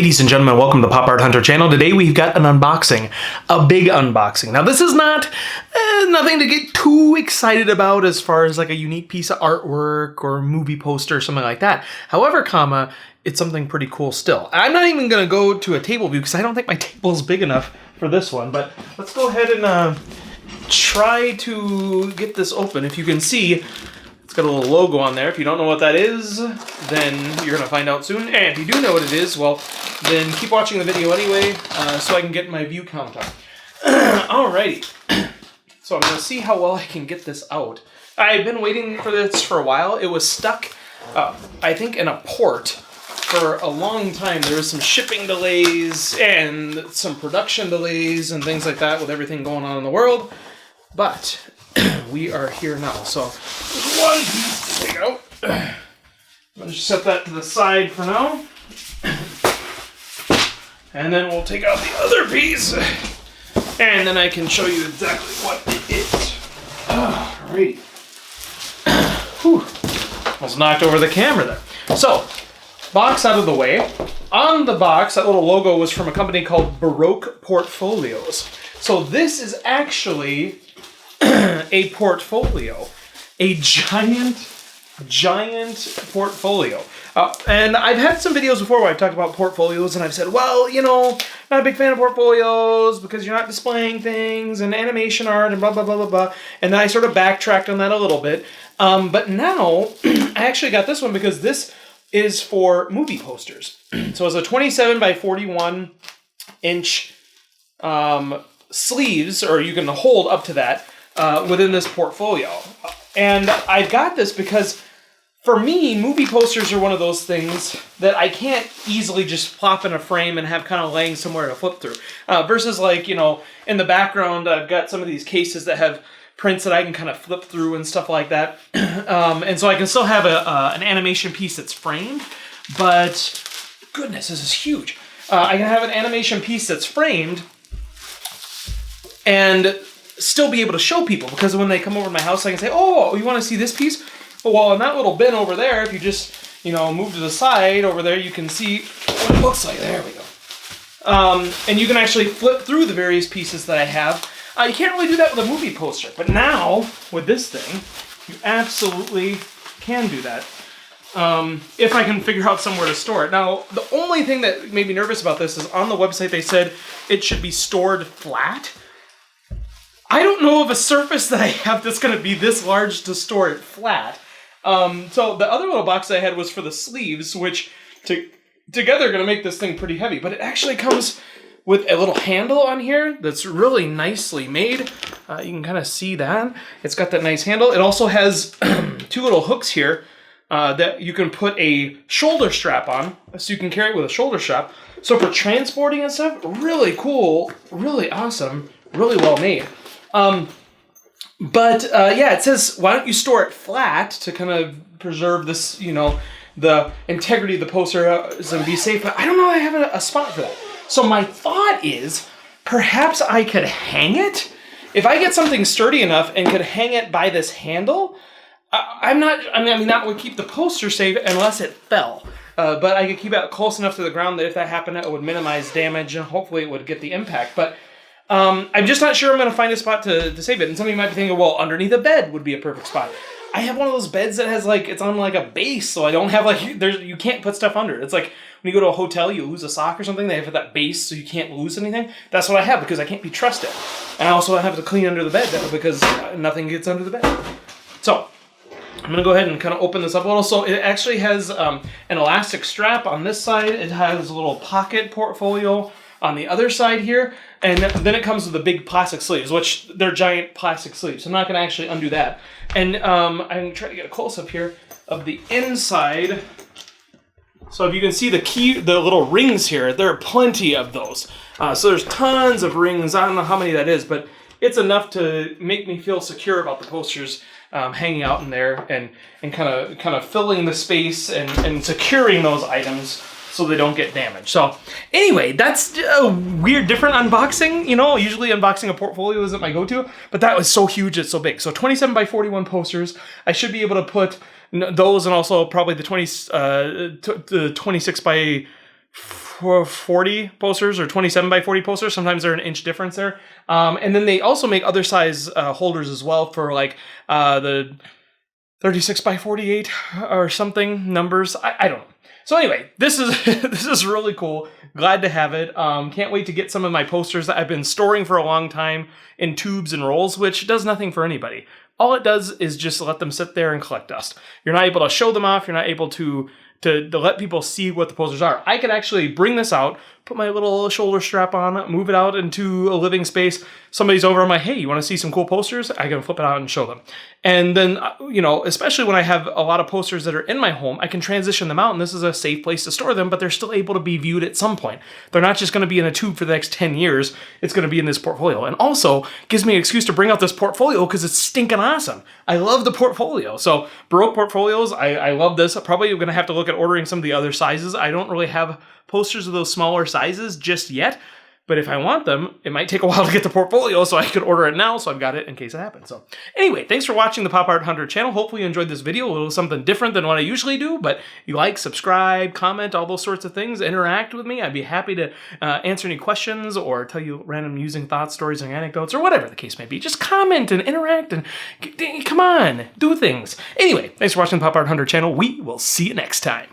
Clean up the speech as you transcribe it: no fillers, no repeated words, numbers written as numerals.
Ladies and gentlemen, welcome to the Pop Art Hunter channel. Today we've got an unboxing, a big unboxing. Now this is not nothing to get too excited about as far as like a unique piece of artwork or a movie poster or something like that. However, it's something pretty cool still. I'm not even gonna go to a table view because I don't think my table is big enough for this one, but let's go ahead and try to get this open. If you can see, it's got a little logo on there. If you don't know what that is, then you're gonna find out soon. And if you do know what it is, well, then keep watching the video anyway, so I can get my view count up. Alrighty. So I'm gonna see how well I can get this out. I've been waiting for this for a while. It was stuck, I think, in a port for a long time. There was some shipping delays and some production delays and things like that with everything going on in the world. But we are here now. So there's one piece to take out. I'll just set that to the side for now. And then we'll take out the other piece. And then I can show you exactly what it is. Alrighty. Whew. Almost knocked over the camera there. So, box out of the way. On the box, that little logo was from a company called Baroque Portfolios. So this is actually a portfolio. A giant portfolio. And I've had some videos before where I've talked about portfolios and I've said, well, you know, not a big fan of portfolios because you're not displaying things and animation art and blah, blah, blah, blah, blah. And then I sort of backtracked on that a little bit. But now I actually got this one because this is for movie posters. So it's a 27 by 41 inch sleeves, or you can hold up to that within this portfolio. And I got this because for me, movie posters are one of those things that I can't easily just plop in a frame and have kind of laying somewhere to flip through. Versus like, you know, in the background, I've got some of these cases that have prints that I can kind of flip through and stuff like that. And so I can still have an animation piece that's framed, but goodness, this is huge. I can have an animation piece that's framed and still be able to show people, because when they come over to my house, I can say, oh, you want to see this piece? Well, in that little bin over there, if you just, you know, move to the side over there, you can see what it looks like. There we go. And you can actually flip through the various pieces that I have. You can't really do that with a movie poster, but now, with this thing, you absolutely can do that. If I can figure out somewhere to store it. Now, the only thing that made me nervous about this is on the website they said it should be stored flat. I don't know of a surface that I have that's going to be this large to store it flat. So the other little box I had was for the sleeves, which together are going to make this thing pretty heavy. But it actually comes with a little handle on here that's really nicely made. You can kind of see that. It's got that nice handle. It also has two little hooks here that you can put a shoulder strap on, so you can carry it with a shoulder strap. So for transporting and stuff, really cool, really awesome, really well made. Yeah, it says, why don't you store it flat to kind of preserve this, you know, the integrity of the poster and be safe. But I don't know if I have a spot for that. So my thought is, perhaps I could hang it. If I get something sturdy enough and could hang it by this handle, that would keep the poster safe unless it fell. But I could keep it close enough to the ground that if that happened, it would minimize damage and hopefully it would get the impact. But I'm just not sure I'm going to find a spot to save it. And some of you might be thinking, well, underneath a bed would be a perfect spot. I have one of those beds that has like, it's on like a base, so I don't have like, you can't put stuff under it. It's like when you go to a hotel, you lose a sock or something, they have that base so you can't lose anything. That's what I have because I can't be trusted. And I also have to clean under the bed because nothing gets under the bed. So I'm going to go ahead and kind of open this up a little. So it actually has an elastic strap on this side. It has a little pocket portfolio on the other side here, and then it comes with the big plastic sleeves, which they're giant plastic sleeves. So I'm not going to actually undo that. And I'm going to try to get a close-up here of the inside. So if you can see the little rings here, there are plenty of those. So there's tons of rings. I don't know how many that is, but it's enough to make me feel secure about the posters hanging out in there and kind of filling the space and securing those items so they don't get damaged. So anyway, that's a weird, different unboxing. You know, usually unboxing a portfolio isn't my go-to, but that was so huge, it's so big. So 27 by 41 posters. I should be able to put those and also probably the 26 by 40 posters or 27 by 40 posters. Sometimes they're an inch difference there. And then they also make other size holders as well for like the 36 by 48 or something numbers. I don't know. So anyway, this is this is really cool. Glad to have it. Can't wait to get some of my posters that I've been storing for a long time in tubes and rolls, which does nothing for anybody. All it does is just let them sit there and collect dust. You're not able to show them off. You're not able to let people see what the posters are. I could actually bring this out, put my little shoulder strap on, move it out into a living space. Somebody's over, I'm like, hey, you want to see some cool posters? I can flip it out and show them. And then, especially when I have a lot of posters that are in my home, I can transition them out, and this is a safe place to store them, but they're still able to be viewed at some point. They're not just going to be in a tube for the next 10 years. It's going to be in this portfolio. And also gives me an excuse to bring out this portfolio because it's stinking awesome. I love the portfolio. So Baroque portfolios, I love this. I'm probably going to have to look at ordering some of the other sizes. I don't really have posters of those smaller sizes just yet, but if I want them, it might take a while to get the portfolio, so I could order it now, so I've got it in case it happens. So anyway, thanks for watching the Pop Art Hunter channel. Hopefully you enjoyed this video. A little something different than what I usually do, but you like, subscribe, comment, all those sorts of things, interact with me. I'd be happy to answer any questions or tell you random amusing thoughts, stories, and anecdotes, or whatever the case may be. Just comment and interact and come on, do things. Anyway, thanks for watching the Pop Art Hunter channel. We will see you next time.